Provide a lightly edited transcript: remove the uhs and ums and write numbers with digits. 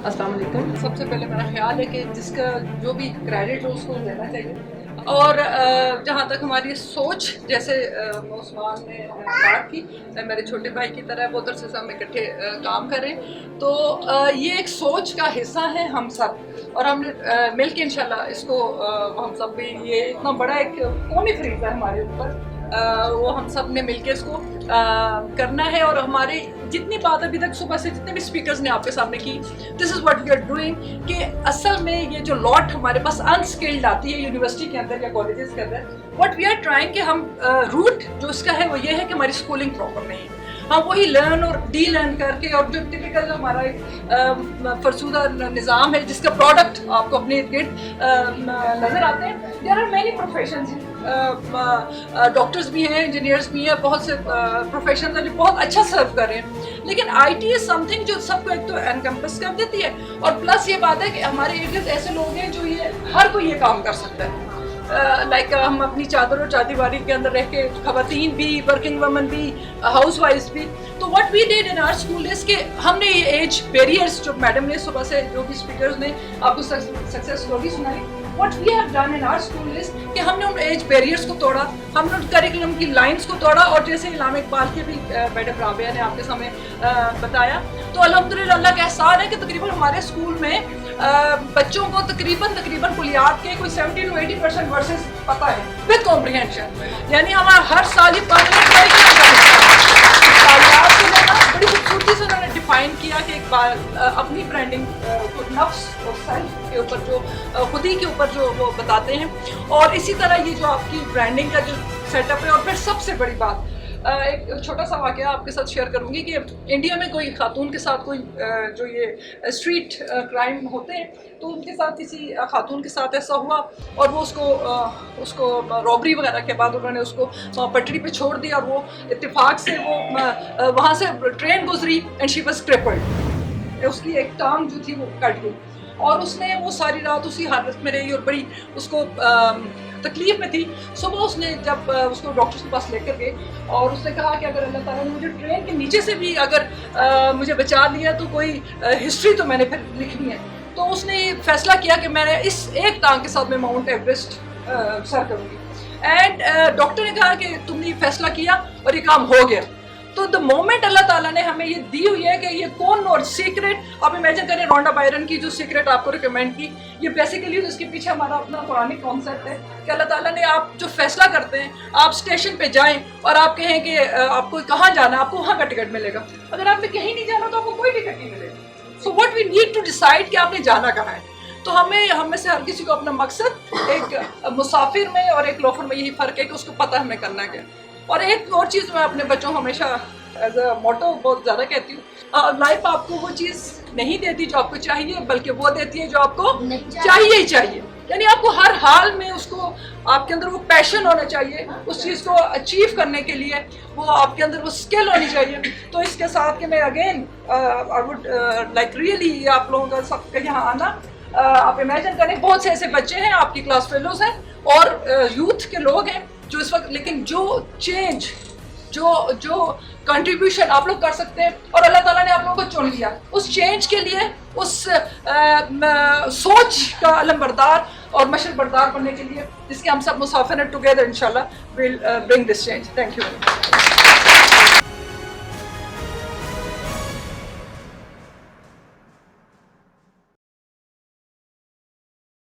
अस्सलाम वालेकुम। सबसे पहले मेरा ख्याल है कि जिसका जो भी क्रेडिट हो उसको देना चाहिए और जहाँ तक हमारी सोच, जैसे उस्मान ने बात की, मेरे छोटे भाई की तरह बहुत अरसे से हम इकट्ठे काम करें, तो ये एक सोच का हिस्सा है हम सब, और हमने मिल के इंशाल्लाह इसको हम सब भी, ये इतना बड़ा एक कौमी फरीज़ है हमारे ऊपर, वो हम सब ने मिल के इसको करना है। और हमारी जितनी बात अभी तक सुबह से जितने भी स्पीकर्स ने आपके सामने की, this is what we are doing, कि असल में ये जो लॉट हमारे पास अनस्किल्ड आती है यूनिवर्सिटी के अंदर या कॉलेजेस के अंदर, व्हाट वी आर ट्राइंग कि हम रूट जो इसका है वो ये है कि हमारी स्कूलिंग प्रॉपर नहीं है, हम वही लर्न और डी लर्न करके, और जो टिपिकल हमारा एक फरसूदा निज़ाम है जिसका प्रोडक्ट आपको अपने इर्द गिर्द नज़र आते हैं। There are many professions, doctors भी हैं, इंजीनियर्स भी हैं, बहुत से प्रोफेशन जो बहुत अच्छा सर्व कर रहे हैं, लेकिन IT इज़ समथिंग जो सबको एक तो एनकम्पस कर देती है, और प्लस ये बात है कि हमारे इर्द गिर्द ऐसे लोग हैं जो ये हर कोई ये काम कर सकता है। लाइक हम अपनी चादर और चादीवारी के अंदर रह के ख़वातीन भी, वर्किंग वुमन भी, हाउस वाइफ्स भी। तो what we did in our school is कि हमने ये एज बैरियर्स, जो मैडम ने सुबह से जो भी स्पीकर्स ने आपको सक्सेस स्टोरी सुनाई, what we have done in our school is कि हमने उन एज बैरियर्स को तोड़ा, हमने उन करिकुलम की लाइंस को तोड़ा, और जैसे इलामा इकबाल के भी मैडम राबिया ने आपके सामने बताया, तो अल्हम्दुलिल्लाह अल्लाह का एहसान है कि तकरीबन हमारे स्कूल में बच्चों को तकरीबन कुलियात के कोई 70 to 80% वर्सेस पता है विद कॉम्प्रिहेंशन। यानी हमारा हर साल ये परमानेंट है कि बड़ी खूबसूरती से उन्होंने डिफाइन किया कि एक बार अपनी ब्रांडिंग को नफ्स और सेल्फ के ऊपर जो खुद ही के ऊपर जो वो बताते हैं, और इसी तरह ये जो आपकी ब्रांडिंग का जो सेटअप है। और फिर सबसे बड़ी बात, एक छोटा सा वाक़या आपके साथ शेयर करूंगी कि इंडिया में कोई खातून के साथ कोई जो ये स्ट्रीट क्राइम होते हैं, तो उनके साथ किसी खातून के साथ ऐसा हुआ, और वो उसको रॉबरी वगैरह के बाद उन्होंने उसको पटरी पे छोड़ दिया, और वो इत्तेफाक से वो वहाँ से ट्रेन गुजरी एंड शी वाज क्रिपल्ड, उसकी एक टांग जो थी वो कट गई, और उसने वो सारी रात उसी हालत में रही और बड़ी उसको तकलीफ में थी। सुबह उसने जब उसको डॉक्टर के पास लेकर गए, और उसने कहा कि अगर अल्लाह ताला ने मुझे ट्रेन के नीचे से भी अगर मुझे बचा लिया तो कोई हिस्ट्री तो मैंने फिर लिखनी है। तो उसने ये फैसला किया कि मैं इस एक टांग के साथ मैं माउंट एवरेस्ट सर करूँगी। एंड डॉक्टर ने कहा कि तुमने ये फैसला किया और ये काम हो गया। तो द मोमेंट अल्लाह ताला ने हमें ये दी हुई है कि ये कौन, और सीक्रेट आप इमेजिन करें, रोंडा बायरन की जो सीक्रेट आपको रिकमेंड की, ये बेसिकली इसके पीछे हमारा अपना कुरानिक कॉन्सेप्ट है कि अल्लाह ताला ने आप जो फैसला करते हैं, आप स्टेशन पे जाएं और आप कहें कि आपको कहाँ जाना है, आपको वहाँ का टिकट मिलेगा। अगर आपने कहीं नहीं जाना तो आपको कोई टिकट नहीं मिलेगा। So what we need to decide कि आपने जाना कहाँ है। तो हमें से हर किसी को अपना मकसद, एक मुसाफिर में और एक लोफर में यही फ़र्क है कि उसको पता है हमें करना क्या। और एक और चीज़ मैं अपने बच्चों को हमेशा एज अ मोटो बहुत ज़्यादा कहती हूँ, लाइफ आपको वो चीज़ नहीं देती जो आपको चाहिए, बल्कि वो देती है जो आपको चाहिए ही चाहिए। यानी आपको हर हाल में उसको, आपके अंदर वो पैशन होना चाहिए उस चीज़ को अचीव करने के लिए, वो आपके अंदर वो स्किल होनी चाहिए। तो इसके साथ कि मैं again I would like really आप लोगों का सबका यहाँ आना, आप इमेजिन करें बहुत से ऐसे बच्चे हैं, आपकी क्लास फेलोज हैं और यूथ के लोग हैं जो इस वक्त, लेकिन जो चेंज, जो कंट्रीब्यूशन आप लोग कर सकते हैं, और अल्लाह ताला ने आप लोगों को चुन लिया उस चेंज के लिए, उस सोच का अलमबरदार और मशर बरदार बनने के लिए, जिसके हम सब मुसाफिर टुगेदर इंशाल्लाह will bring this change. Thank you.